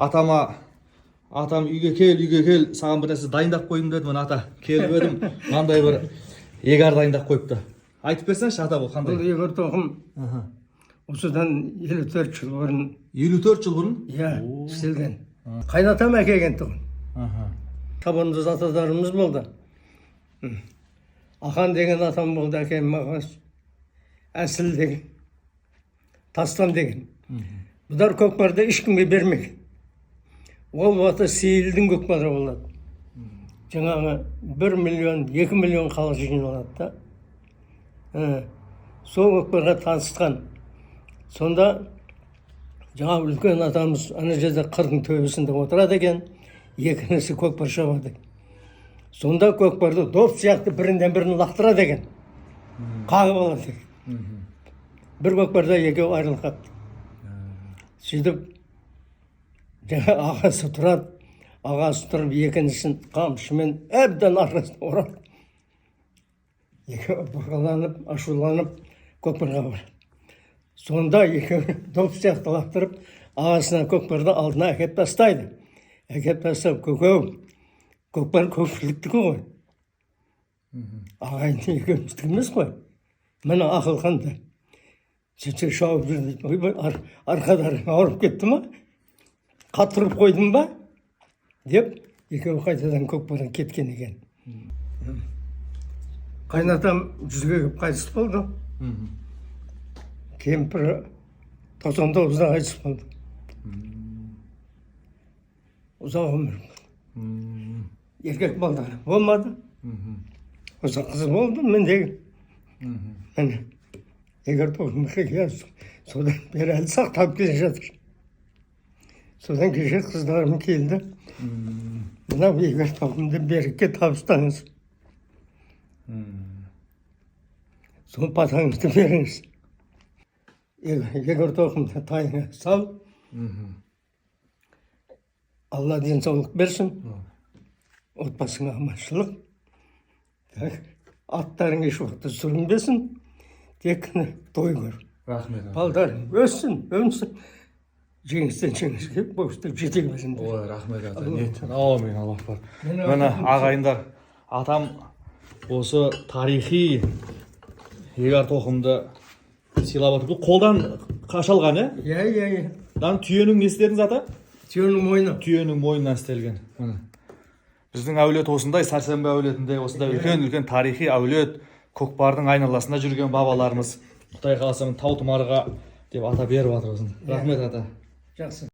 атам үйге кел, саған бір нәрсе дайындап қойдым деді. Мына ата келіп едім, мынандай бір егар дайындап қойыпты. Айтып берсеңші ата, бұл қандай? Бұл егер тоқым осыдан 54 жыл бұрын. 54 жыл бұрын? Иә, істелген. Қайнатам әкелген тұғын. Табанымыз аталарымыз болды. Ақан деген атам болды, әкем мағаш. Әсіл деген. Тастан деген. Бұдар көкпарды ешкімге бермеген. Ол уақытта сейілдің көкпары болады. Жаңағы 1 миллион, 2 миллион халық жиналады да. Сол көкпарға танысқан. Сонда жаңағы үлкен атамыз ана жерде қырдың төбесінде отырады екен, екіншісі көкпар шабады. Сонда көкпарды доп сияқты бірінден бірін лақтырады екен. Қағып алады екен. Бір көкпарда екеуі айырылып қапты. Сөйтіп жаңа ағасы тұрады, ағасы тұрып екіншісін қамшымен әбден арқасына ұрады. Екеуі бұрғаланып, ашуланып көкпарға барады. Сонда екеуі доп сияқты лақтырып, ағасына көкпарды алдына әкеп тастайды. Әкеп тастап, көкпар көпшіліктікі ғой. Ағайын екеуміздікі емес қой. Мына ақыл қандай. Сөйтсе шауып жүр дейді. Арқадарың ауырып кетті ма? Қатырып қойдым ба? Деп, екеуі қайтадан көкпардан кеткен екен. Қайнатам 100-ге кеп қайтыс болды. Кемпірі 99-да қайтыс болды. Ұзақ өмір. Еркек балдары болмады. Осы қыз болды, мендегі. Міне, егер тоғым хикаясы содан бері әлі сақталып келе жатыр. Содан кеше қыздарым келді. Мынау егер тоғымды берікке табыстаңыз. Сол патаңызды беріңіз. Егер тоқымды тайыңа сал. Алла денсаулық берсін. Отбасыңа аманшылық. Аттарың еш уақытта сүрінбесін. Тек той көр. Рахмет. Балдарың өссін, өнсін. Жеңістен жеңіске бостап жете берсін. Ой, рахмет ата. Аумин, Аллах бар. Міне ағайындар, атам осы тарихи егар тоқымды сыйлап отыр. Қолдан қашалған, Иә. Түйенің не істедіңіз ата? Түйенің мойны. Түйенің мойнынан істелген. Біздің әулет осындай, Сәрсенбі әулетінде осындай үлкен тарихи әулет, көкпардың айналасында жүрген бабаларымыз. Құдай қаласа тау тұмарға деп ата беріп жатыр. Рахмет ата. Жақсы.